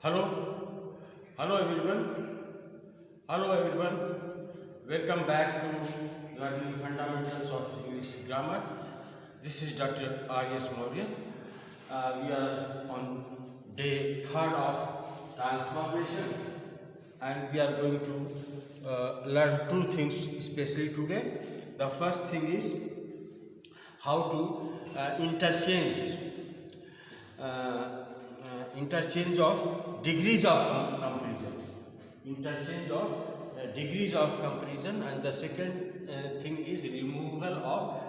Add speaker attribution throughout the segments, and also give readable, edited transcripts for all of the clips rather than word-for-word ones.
Speaker 1: Hello, hello everyone. Hello everyone. Welcome back to learning fundamentals of English grammar. This is Dr. R.S. Maurya. We are on day 3rd of transformation, and we are going to learn two things especially today. The first thing is how to interchange of degrees of comparison. Interchange of degrees of comparison, and the second thing is removal of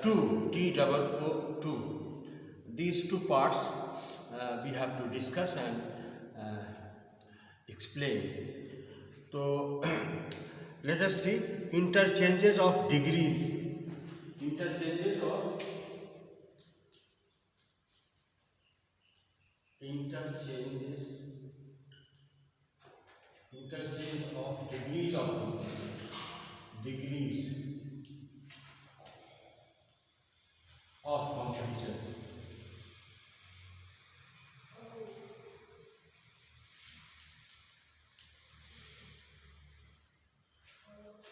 Speaker 1: two, two. These two parts we have to discuss and explain. So let us see interchanges of degrees. Interchanges of interchange of degrees of comparison.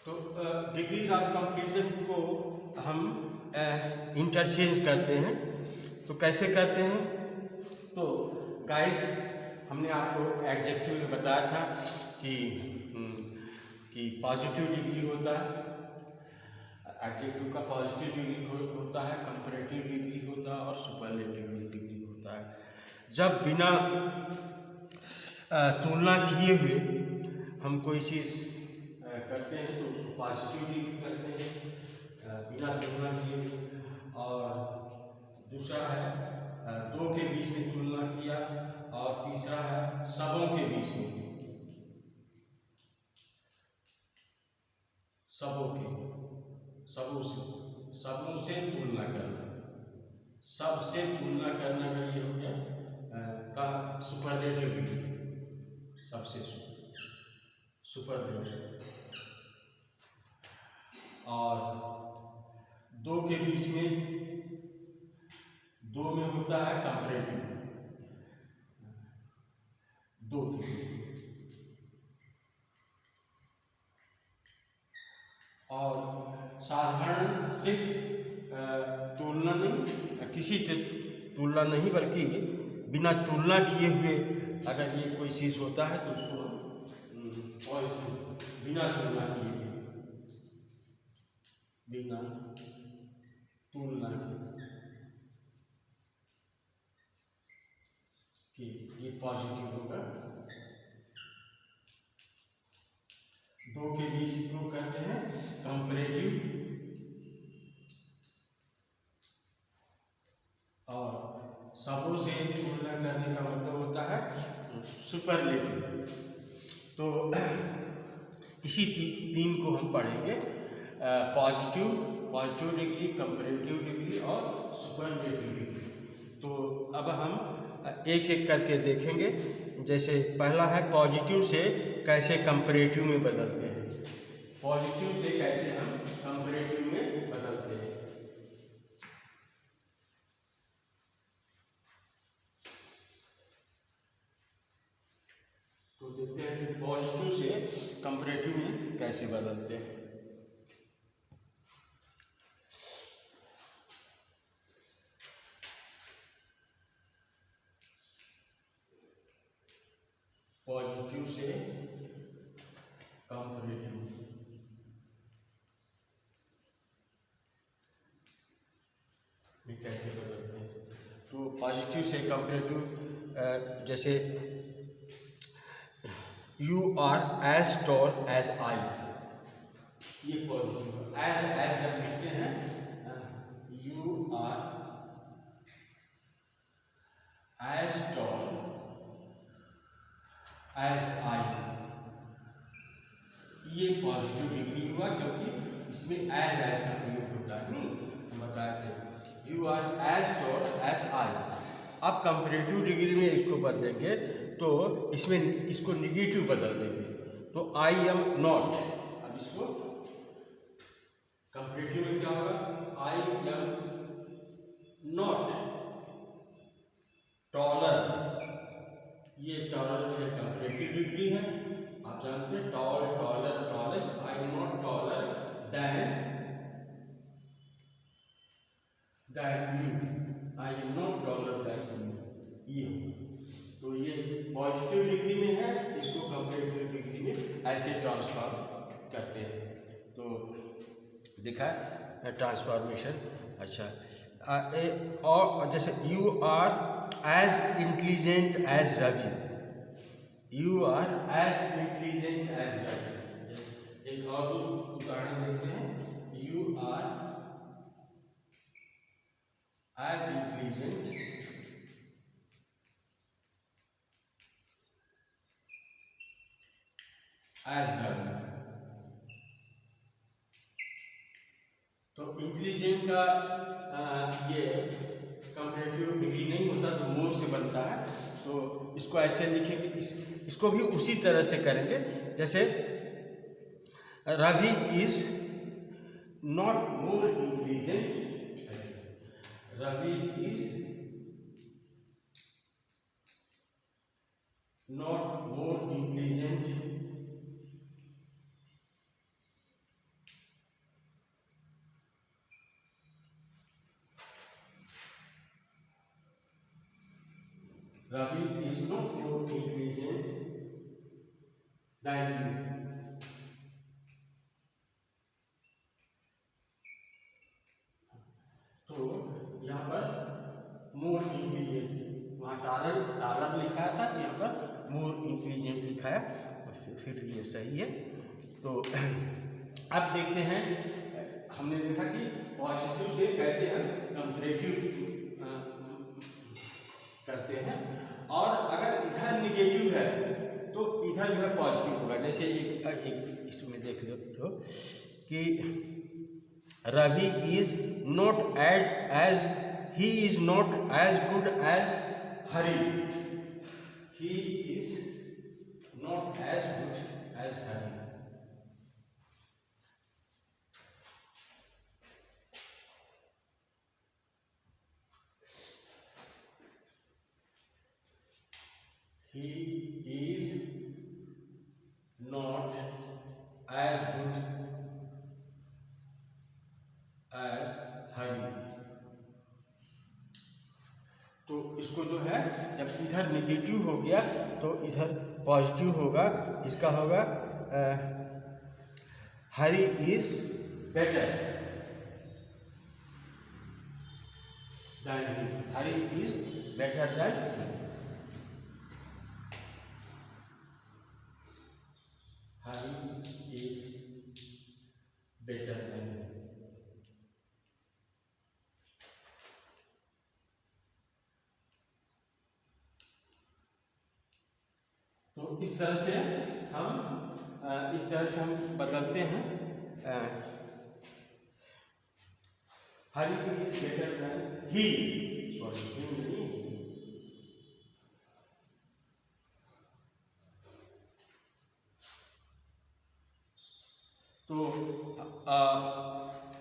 Speaker 1: तो degrees of comparison को हम interchange करते हैं। तो कैसे करते हैं? तो गाइस, हमने आपको एडजेक्टिव में बताया था कि पॉजिटिव डिग्री होता है, एडजेक्टिव का पॉजिटिव डिग्री होता है, कंपैरेटिव डिग्री होता है और सुपरलेटिव डिग्री होता है। जब बिना तुलना किए हुए हम कोई चीज़ करते हैं तो उसको पॉजिटिव डिग्री कहते हैं, बिना तुलना किए। और दूसरा है दो के बीच में तुलना किया, और तीसरा है सबों के बीच में, सबों से तुलना करना, सबसे तुलना करना का ये हो गया का सुपरलेटिव डिग्री, सबसे सुपरलेटिव। और दो के बीच में, दो में होता है कंपैरेटिव, दो के बीच में। और साधारण सिर्फ तुलना नहीं, किसी से तुलना नहीं, बल्कि बिना तुलना किए हुए अगर ये कोई चीज़ होता है तो उसको बिना तुलना किए, बिना तुलना कि ये पॉजिटिव होगा। दो के बीच को कहते हैं कंपैरेटिव, और सबों से तुलना करने का मतलब होता है सुपरलेटिव। तो इसी तीन को हम पढ़ेंगे, पॉजिटिव डिग्री, कंपैरेटिव डिग्री और सुपरलेटिव डिग्री। तो अब हम एक एक करके देखेंगे। जैसे पहला है पॉजिटिव से कैसे कंपैरेटिव में बदलते हैं, पॉजिटिव से कैसे हम कंपैरेटिव में बदलते हैं। तो देखते हैं कि पॉजिटिव से कंपैरेटिव में कैसे बदलते हैं। पॉजिटिव से कंपैरेटिव में कैसे बदलते हैं? तो पॉजिटिव से कंपैरेटिव, जैसे you are as tall as I, ये पॉजिटिव। एज जब लिखते हैं, you are as tall as I, ये पॉजिटिव डिग्री हुआ, क्योंकि इसमें एज का प्रयोग होता है। नहीं, हम बताए थे you are as tall as I. अब कंपैरेटिव डिग्री में इसको बदलेंगे तो इसमें इसको निगेटिव बदल देंगे, तो आई एम नॉट। अब इसको कंपैरेटिव में क्या होगा? आई एम नॉट टॉलर ये टॉलर जो है कंपैरेटिव डिग्री है, आप जानते हैं tall, taller, tallest. I am not taller than you, I am not taller than you, ये। तो ये पॉजिटिव डिग्री में है, इसको कंपैरेटिव डिग्री में ऐसे ट्रांसफॉर्म करते हैं। तो दिखा ट्रांसफॉर्मेशन। अच्छा, और जैसे you are as intelligent as Ravi, you are as intelligent as Ravi. एक और उदाहरण देखते हैं, you are as intelligent as Ravi. तो इंटेलिजेंट का ये कंपैरेटिव डिग्री नहीं होता, तो मोर से बनता है। तो इसको ऐसे लिखेंगे, इसको भी उसी तरह से करेंगे। जैसे Ravi is not more intelligent, Ravi is not more intelligent Ravi is not more intelligent than you. तो यहाँ पर मोर इंटेलिजेंट, वहाँ टालर लिखा था, तो यहाँ पर मोर इंटेलिजेंट लिखा है, फिर ये सही है। तो अब देखते हैं, हमने देखा कि पॉजिटिव से कैसे हम कंपैरेटिव करते हैं, और अगर इधर निगेटिव है तो इधर जो है पॉजिटिव होगा। जैसे एक इसमें देख लो कि Ravi is not as he is not as good as Hari, he is not as good as Hari. He is not as good as Hari। तो इसको जो है, जब इधर नेगेटिव हो गया तो इधर पॉजिटिव होगा। इसका होगा Hari is better than he, Hari is better than he, Hari is better than you। तो इस तरह से हम बदलते हैं। Hari is better than he, sorry he नहीं, तो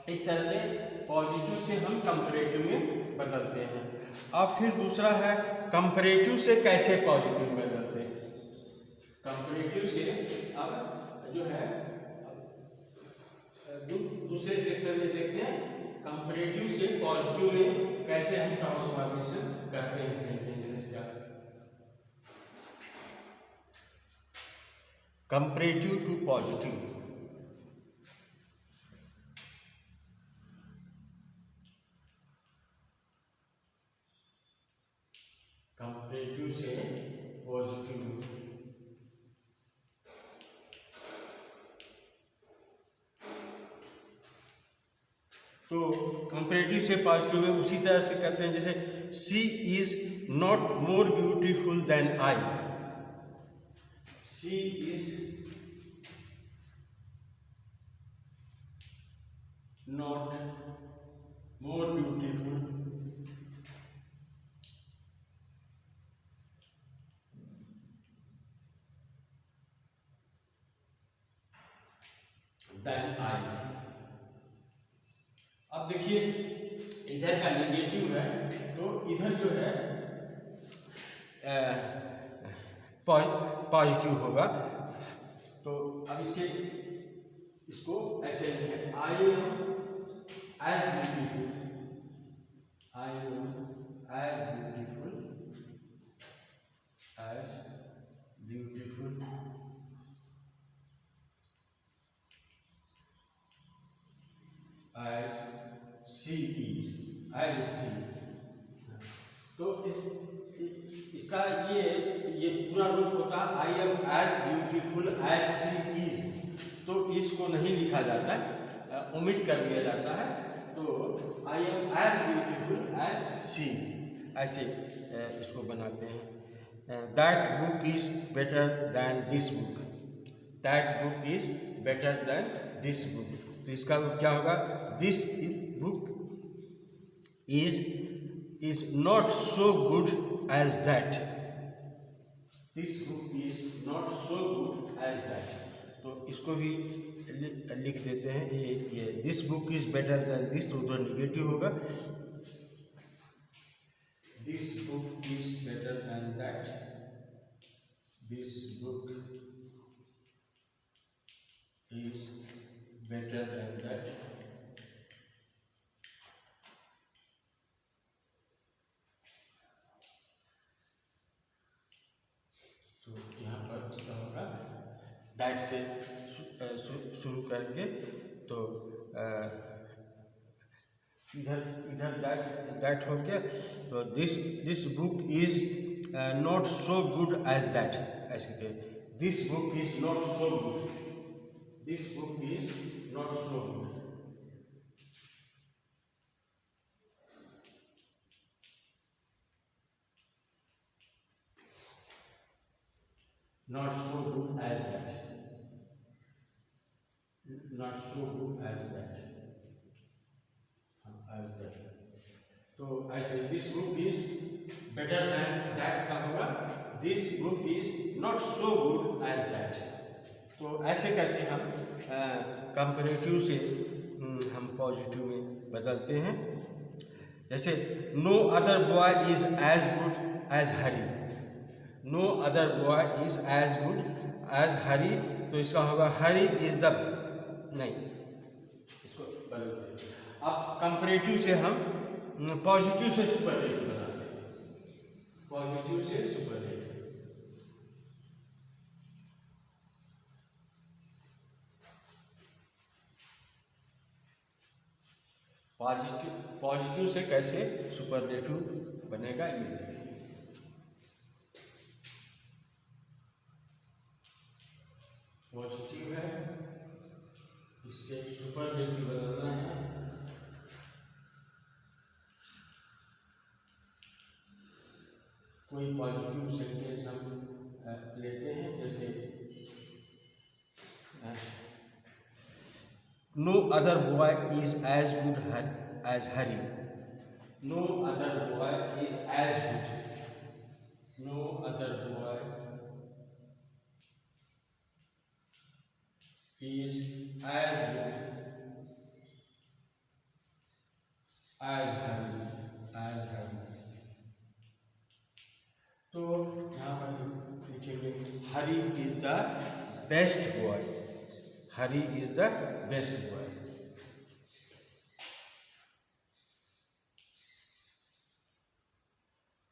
Speaker 1: इस तरह से पॉजिटिव से हम कंपैरेटिव में बदलते हैं। अब फिर दूसरा है कंपैरेटिव से कैसे पॉजिटिव में बदलते हैं। कंपैरेटिव से अब जो है दूसरे सेक्शन में देखते हैं, कंपैरेटिव से पॉजिटिव में कैसे हम ट्रांसफॉर्मेशन करते हैं सेंटेंसेस का। कंपैरेटिव टू पॉजिटिव, कंपैरेटिव से पॉजिटिव। तो कंपैरेटिव से पॉजिटिव में उसी तरह से करते हैं। जैसे she is not more beautiful than I, she is not more beautiful than I. अब देखिए इधर का नेगेटिव है, तो इधर जो है पॉजिटिव होगा। तो अब इसको ऐसे लिखें, I am as beautiful, I am as beautiful as she is, as she। तो इसका ये पूरा रूप होगा I am as beautiful as she is. तो इसको नहीं लिखा जाता है, ओमिट कर दिया जाता है। तो I am as beautiful as she, ऐसे इसको बनाते हैं। That book is better than this book, that book is better than this book. तो इसका क्या होगा, this book is not so good as that, this book is not so good as that। तो इसको भी लिख देते हैं, ये this book is better then this, तो उधर निगेटिव होगा, this book is better than that, this book is better than that. तो यहाँ पर क्या होगा, दैट से शुरू करेंगे। तो इधर दैट हो गया। तो this book is not so good as that, ऐसे के this book is not so good, this book is not so good. Not so good as that, not so good as that, as that। तो ऐसे this book is better than that का होगा, this book is not so good as that. तो ऐसे करके हम comparative से हम पॉजिटिव में बदलते हैं। जैसे no other boy is as good as Hari, no other boy is as good as Hari. तो इसका होगा हरी इज द, नहीं इसको बदल दें। अब कंपैरेटिव से हम पॉजिटिव से सुपरलेटिव बनाते हैं, पॉजिटिव से सुपरलेटिव। पॉजिटिव से कैसे सुपरलेटिव बनेगा, ये पॉजिटिव है, इससे सुपरलेटिव बनाना है। कोई पॉजिटिव सेंटेंस हम लेते हैं, जैसे no other boy is as good as Hari, no other boy is as good, no other boy is as good as Hari, as Hari। तो यहाँ पर लिखेंगे Hari is the best boy, Hari is the best boy.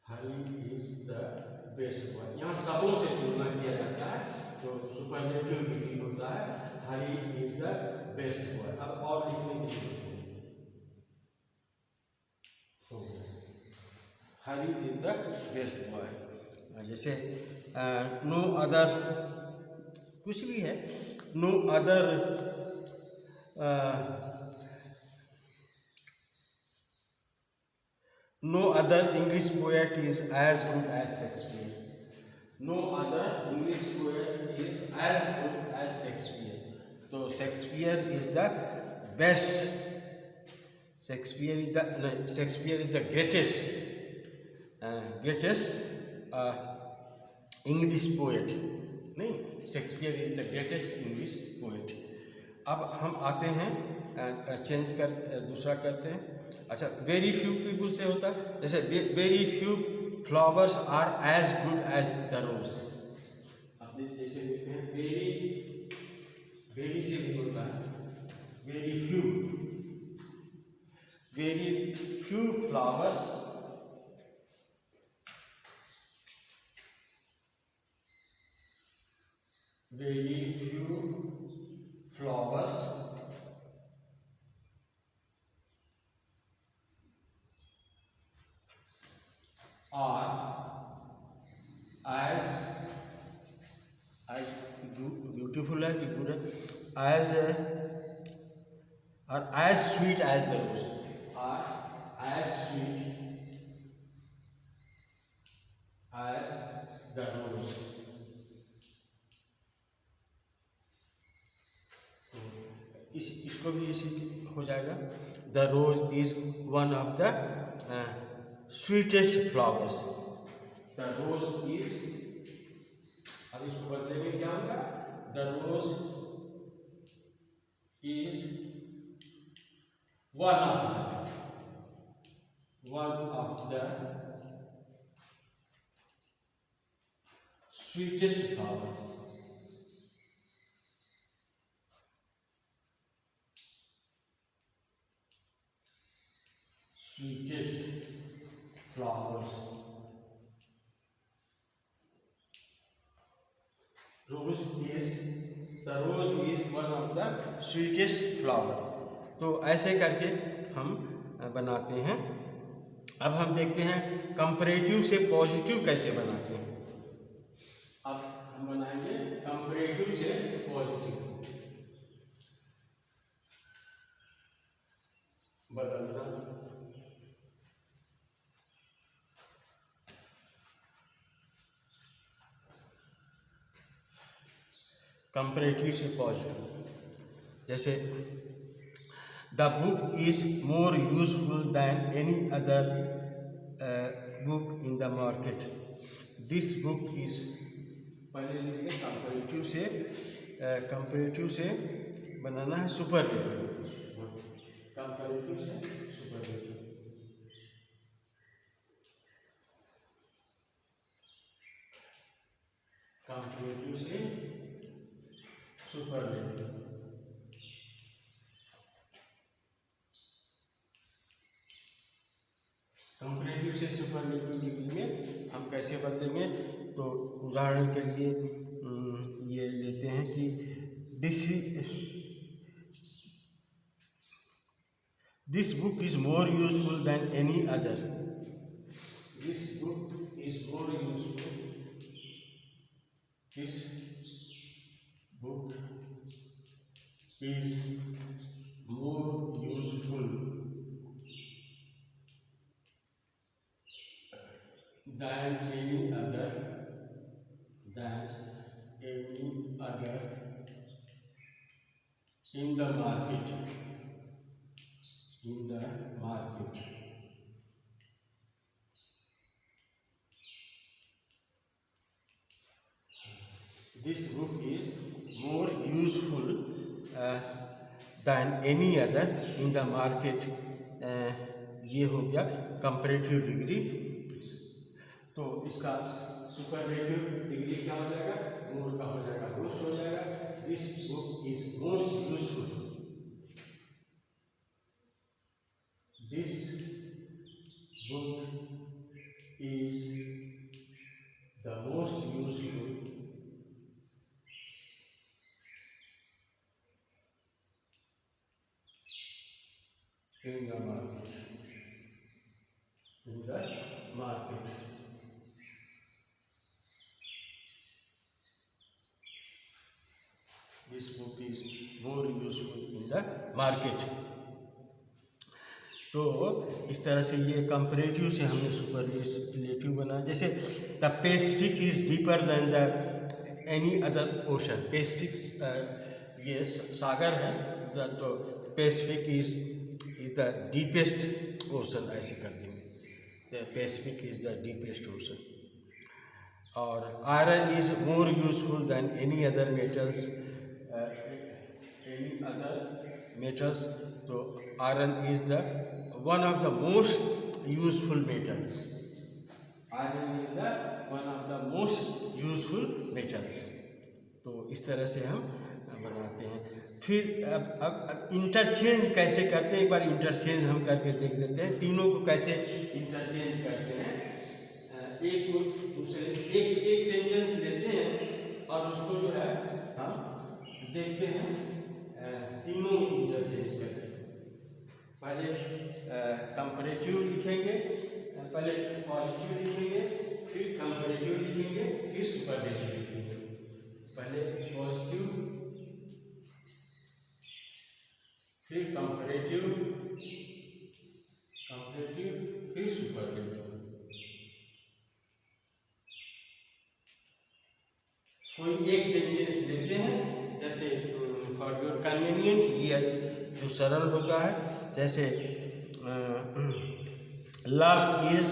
Speaker 1: Hari is the best boy. यहाँ सबों से तुलना किया जाता है, तो सुपरलेटिव भी होता है, Hari is the best boy. अब और लिखने की हो गया, Hari is the best boy. जैसे नो अदर, कुछ भी है, no other no other English poet is as good as Shakespeare, no other English poet is as good as Shakespeare. तो Shakespeare is the best, Shakespeare is the greatest English poet, नहीं, Shakespeare is the greatest English poet. अब हम आते हैं, change कर दूसरा करते हैं। अच्छा, वेरी फ्यू पीपल से होता है, जैसे very few flowers are as good as the rose, जैसे देखते हैं वेरी, वेरी से भी होता है very few, very few flowers, very few flowers are as beautiful है कि गुड है, as are as sweet as the rose, are as sweet as the rose। इसको भी इसी हो जाएगा। The rose is one of the sweetest flowers, the rose is, अब इसको बदलेंगे क्या होगा, the rose is one of the sweetest flower, sweetest flowers, rose is, the rose is one of the sweetest flower। तो ऐसे करके हम बनाते हैं। अब हम देखते हैं कंपैरेटिव से पॉजिटिव कैसे बनाते हैं। अब हम बनाएंगे कंपैरेटिव से पॉजिटिव, बदलना, कंपैरेटिव से पॉजिटिव, जैसे the book is more useful than any other book in the market, this book is, पहले लिखते कंपैरेटिव से बनाना है सुपरलेटिव, कंपैरेटिव से सुपरलेटिव, कंपैरेटिव से सुपरलेटिव। कंपैरेटिव से सुपरलेटिव डिग्री में हम कैसे बदलेंगे, तो उदाहरण के लिए ये लेते हैं कि this book is more useful than any other, this book is more useful, this book is more useful than any other in the market, this book is more useful than any other in the market। ये हो गया comparative degree. तो इसका superlative degree क्या हो जाएगा, मोर का हो जाएगा, मोस्ट हो जाएगा। This book is most useful, this book is the most useful in the market, in the market। This book is more useful in the market। तो इस तरह से ये कंपैरेटिव से हमने सुपरलेटिव बना। जैसे the Pacific is deeper than the any other ocean, Pacific ये सागर है, तो Pacific is the deepest ocean, ऐसे कर देंगे, the Pacific is the deepest ocean. और iron is more useful than any other metals, तो iron is the one of the most useful metals, iron is the one of the most useful metals. तो इस तरह से हम बनाते हैं। फिर अब इंटरचेंज कैसे करते हैं, एक बार इंटरचेंज हम करके देख लेते हैं, तीनों को कैसे इंटरचेंज करते हैं। एक दूसरे एक सेंटेंस लेते हैं और उसको जो है हम देखते हैं, तीनों इंटरचेंज करते हैं। पहले कंपैरेटिव लिखेंगे, पहले पॉजिटिव लिखेंगे, फिर कंपैरेटिव लिखेंगे, फिर सुपरलेटिव लिखेंगे। पहले पॉजिटिव, फिर कंपैरेटिव, फिर सुपरलेटिव। कोई एक सेंटेंस लेते हैं, जैसे फॉर योर कन्वीनियंट, ये जो सरल होता है, जैसे लव इज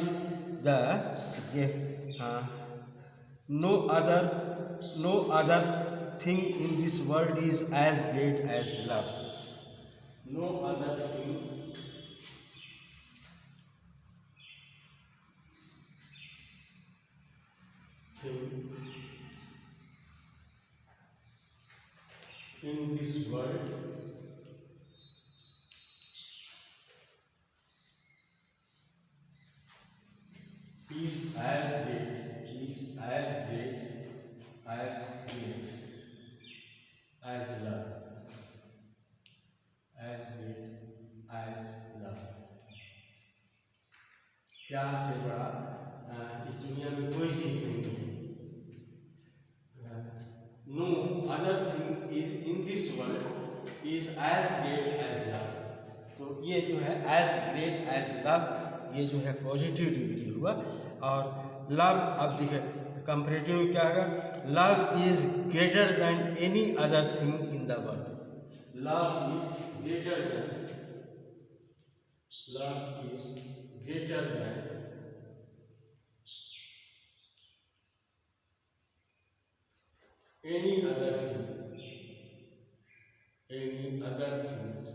Speaker 1: द, ये no other thing in this world is as great as love. No other thing in this world is as great as love, as great as love। प्यार से बड़ा इस दुनिया में कोई चीज नहीं है। No other thing is in this world is as great as love. तो ये जो है एज ग्रेट एज लव, ये जो है पॉजिटिव डिग्री हुआ। और लव, अब देखिए कंपैरेटिव में क्या होगा, love is greater than any other thing in the world. Love is greater than any other things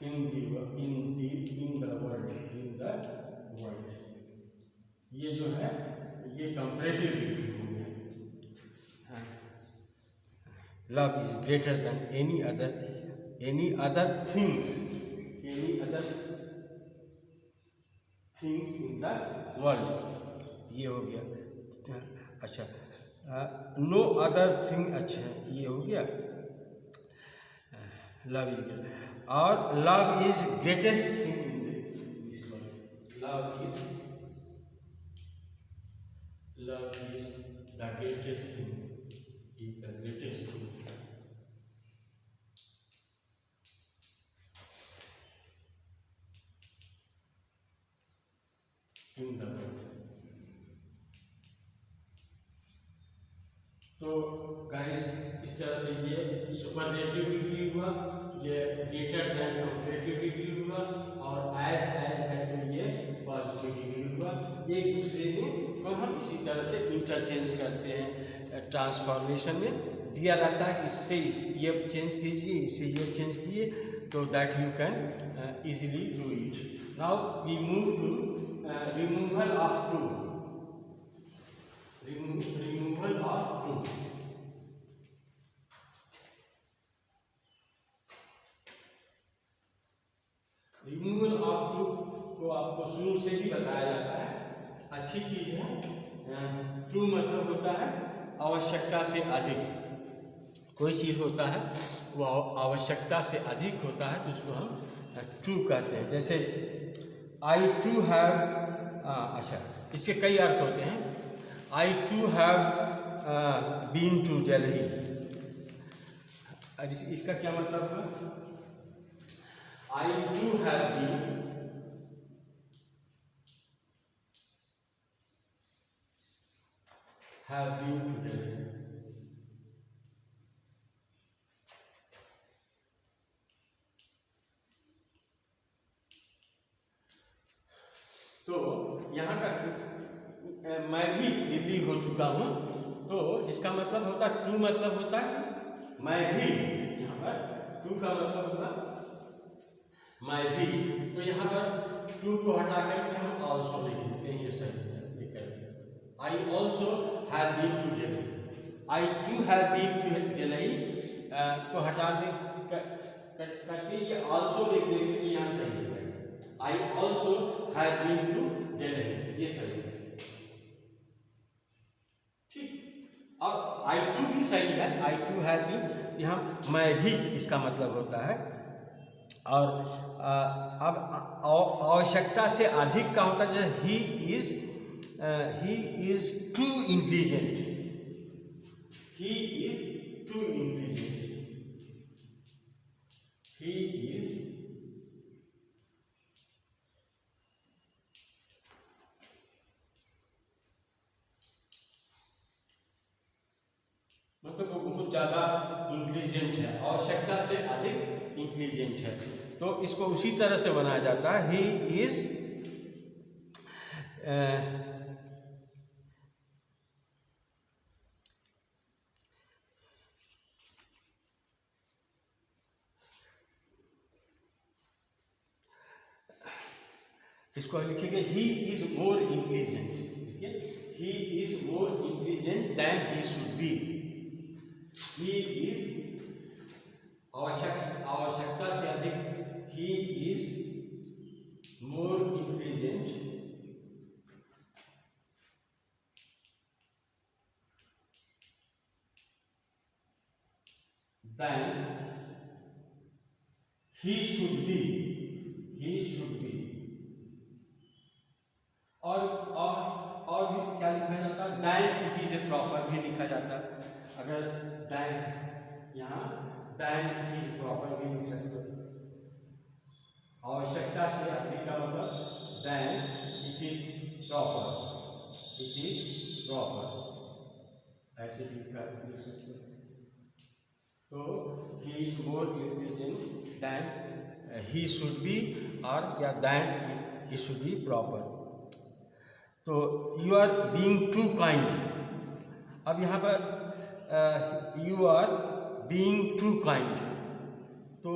Speaker 1: in the world। ये जो है ये कंपैरेटिव डिग्री हो गया। Love is greater than any other things in the world, ये हो गया। अच्छा, नो अदर थिंग, अच्छा ये हो गया लव इज ग्रेट। और love is greatest thing in this world. Love is the greatest thing, in the world। तो गाइस इस तरह से ये सुपरलेटिव डिग्री हुआ, ये ग्रेटर देन कंपैरेटिव डिग्री हुआ, और एज है तो ये पॉजिटिव डिग्री हुआ। एक दूसरे में को हम इसी तरह से इंटरचेंज करते हैं। ट्रांसफॉर्मेशन में दिया रहता है, इससे ये चेंज कीजिए, इससे ये चेंज कीजिए, तो that you can easily do it. Now we move to removal of true। removal of true। Removal of true को आपको शुरू से भी बताया जाता है, अच्छी चीज है। ट्रू मतलब होता है आवश्यकता से अधिक। कोई चीज होता है वो आवश्यकता से अधिक होता है, तो उसको हम ट्रू कहते हैं। जैसे आई टू हैव, अच्छा इसके कई अर्थ होते हैं। I too have been to Delhi, इसका क्या मतलब है? I too have been to Delhi. तो यहाँ का मैं भी दिल्ली हो चुका हूँ, तो इसका मतलब होता है, टू मतलब होता है मैं भी। यहाँ पर टू का मतलब होगा मैं भी, तो यहाँ पर टू को हटा करके हम ऑल्सो लिख देते हैं, ये सही है। I also have been to Delhi, I too have been to Delhi को हटा दे करके ये ऑल्सो लिख देंगे तो यहाँ सही है। I also have been to Delhi, ये सही है, ठीक। अब आई टू भी सही है, आई टू हैव बीन, यहाँ मैं भी इसका मतलब होता है। और अब आवश्यकता से अधिक का होता है, जैसे he is to intelligent, he is to intelligent, he is मतलब वो बहुत ज़्यादा इंटेलिजेंट है, आवश्यकता से अधिक इंटेलिजेंट है, तो इसको उसी तरह से बनाया जाता है। ही इज इसको लिखेंगे ही इज मोर इंटेलिजेंट, ठीक है, he is more intelligent than he should be, he is आवश्यकता से अधिक, he is more intelligent than he should be, he should be. और भी क्या लिखा जाता है, than it is a proper भी लिखा जाता है, अगर डैन यहाँ डैन इट इज प्रॉपर भी लिख सकते हो, आवश्यकता से अधिक का मतलब than it is proper, it is proper, ऐसे भी लिख सकते हो। तो he is more intelligent than he should be, और या than it should be proper. तो you are being too kind, अब यहाँ पर you are being too kind, तो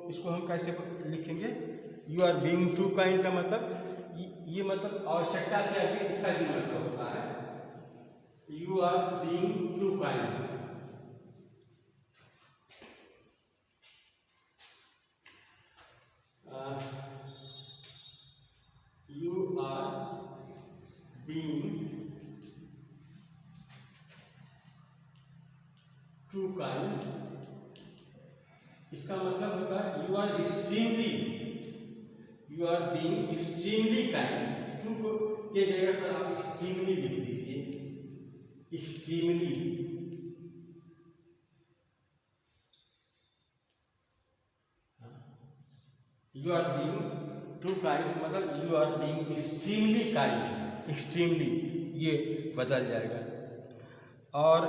Speaker 1: इसको हम कैसे लिखेंगे, you are being too kind का मतलब ये मतलब आवश्यकता से अधिक, इसका भी मतलब होता है you are being too kind. You are being too kind, इसका मतलब होता है you are extremely, you are being extremely kind, too को के जगह पर आप extremely लिख दीजिए, extremely, you are being too kind मतलब you are being extremely kind, extremely ये बदल जाएगा। और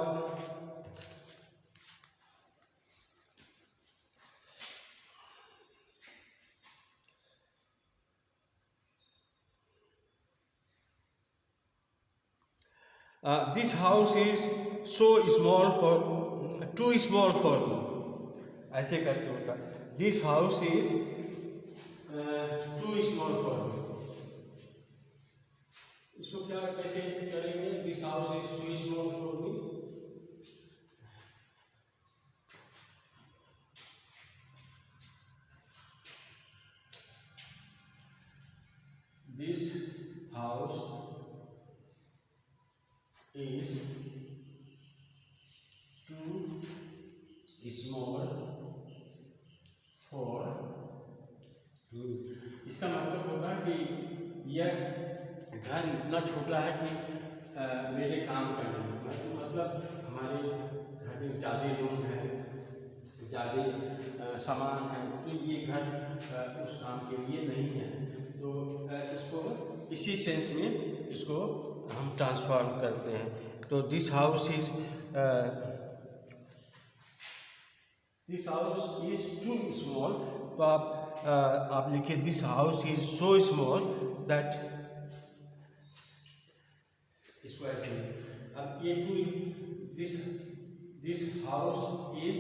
Speaker 1: this house is so small for, too small for me, ऐसे करके होता है, this house is too small for me, इसको क्या कैसे करेंगे, this house is too small for me, this house is too small for me, इसका मतलब होता है कि यह घर इतना छोटा है कि मेरे काम का नहीं, मतलब हमारे घर में ज़्यादा लोग हैं, ज़्यादा सामान है, तो ये घर उस काम के लिए नहीं है, तो इसको इसी सेंस में इसको हम ट्रांसफॉर्म करते हैं। तो this house is too small, तो आप लिखिए this house is so small that, इसको ऐसे, अब ये too, this house is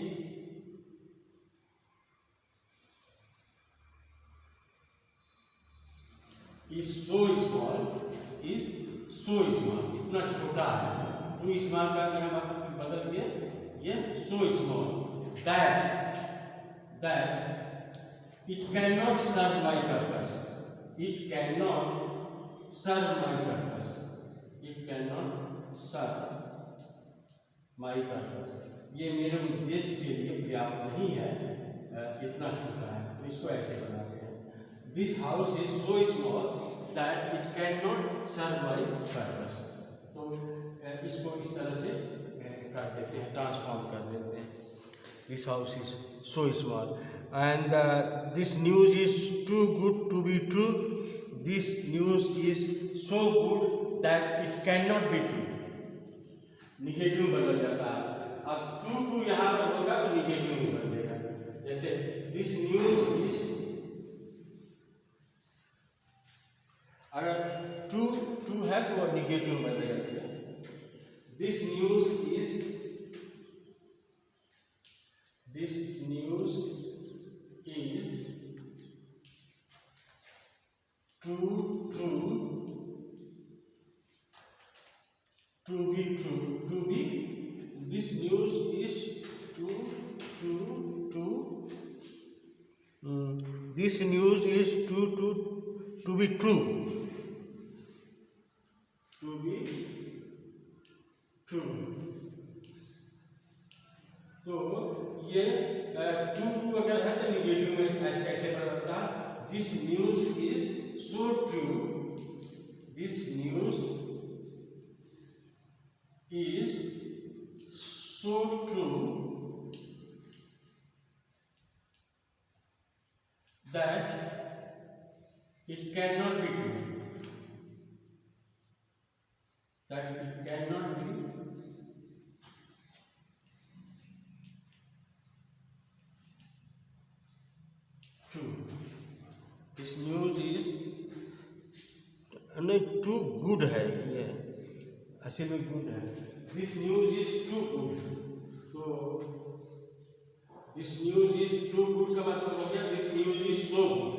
Speaker 1: is so small, इतना छोटा है। टू स्मॉल का भी हम बदल के ये so small that it can not serve my purpose, it can not serve my purpose, it can not serve my purpose, ये मेरे उद्देश्य के लिए पर्याप्त नहीं है, इतना छोटा है। तो इसको ऐसे बनाते हैं, this house is so small that it can not serve my purpose. तो इसको इस तरह से कर देते हैं, ट्रांसफॉर्म कर देते हैं। This house is so small and this news is too good to be true, this news is so good that it can not be true. Negative बदल जाता है, अब टू यहाँ पर होगा तो निगेटिव में बदलेगा। जैसे दिस न्यूज़ इज, अगर टू है तो वो निगेटिव में बदलेगा। This news is too be true, this news is this news is to be true, तो ये टू अगर है तो निगेटिव में ऐसे बदलता, this news is so true, this news is so true that it cannot be true, true. This news is नहीं too good है, ये असल में गुड है। This news is too good, तो this news is too good का मतलब हो गया this news is so good,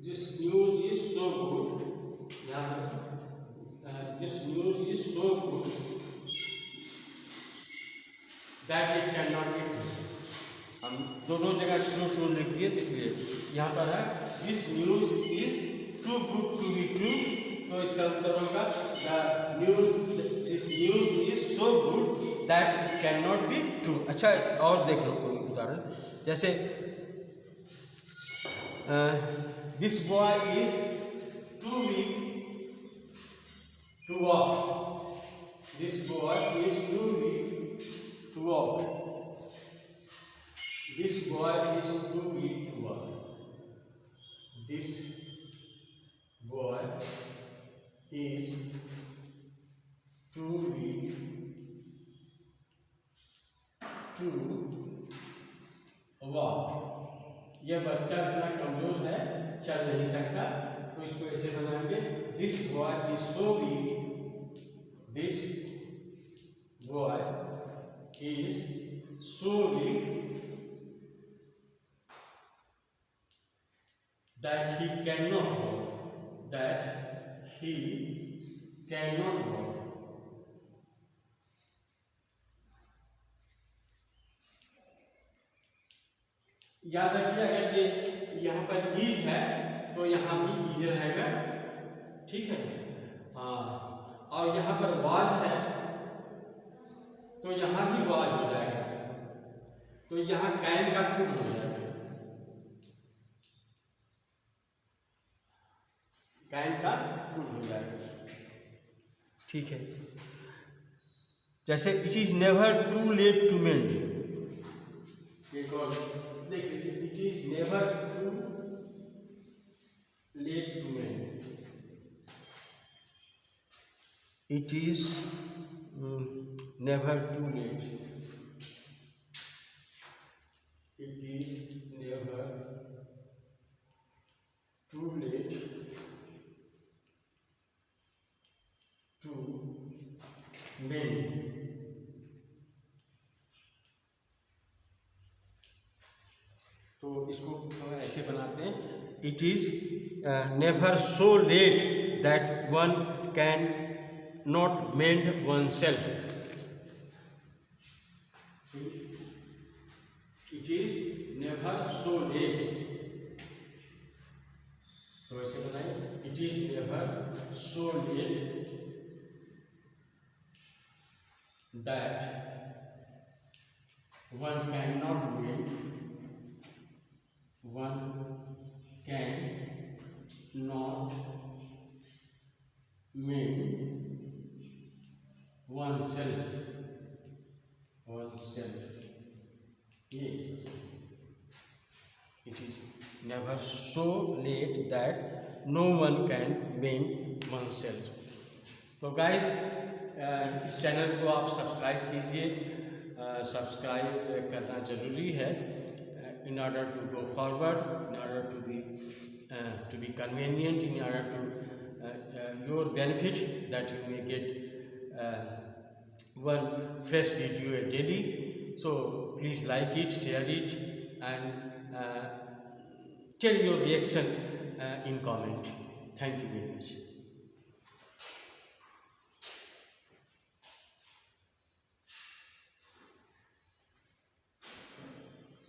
Speaker 1: this news is so good, यहाँ this news is so good that it can not be true. हम दोनों जगह true लिख दिए, इसलिए यहाँ पर है this news is too good to be true, तो इसका उत्तर होगा this news is so good that it can not be true. अच्छा, और देख लो कोई उदाहरण, जैसे this boy is too weak to walk, this boy is too weak to walk, this boy is too weak to walk, this boy is too weak to walk, यह बच्चा इतना कमजोर है, चल नहीं सकता, तो इसको ऐसे बनाएंगे this boy is so weak, this boy is so weak that he cannot walk, that he cannot walk. याद रखिए, अगर ये यहाँ पर इज है तो यहाँ भी इज रहेगा, ठीक है। हाँ, और यहाँ पर वाज है तो यहाँ भी वाज हो जाएगा, तो यहाँ कैन का कुड हो जाएगा, कैन का कुड हो जाएगा, ठीक है। जैसे it is never too late to mend, एक और देख लीजिए, it is never too late to mend, it is never too late, it is never too late to mend. तो इसको ऐसे बनाते हैं, it is never so late that one can not mend oneself. It is never so late. तो ऐसे बनाइए, it is never so late that one cannot mend, one can not mend oneself. Yes, it is never so late that no one can mend oneself. तो guys इस channel को आप subscribe कीजिए, subscribe करना ज़रूरी है in order to go forward, in order to be convenient, in order to your benefit, that you may get one fresh video daily. So please like it, share it, and tell your reaction in comment. Thank you very much.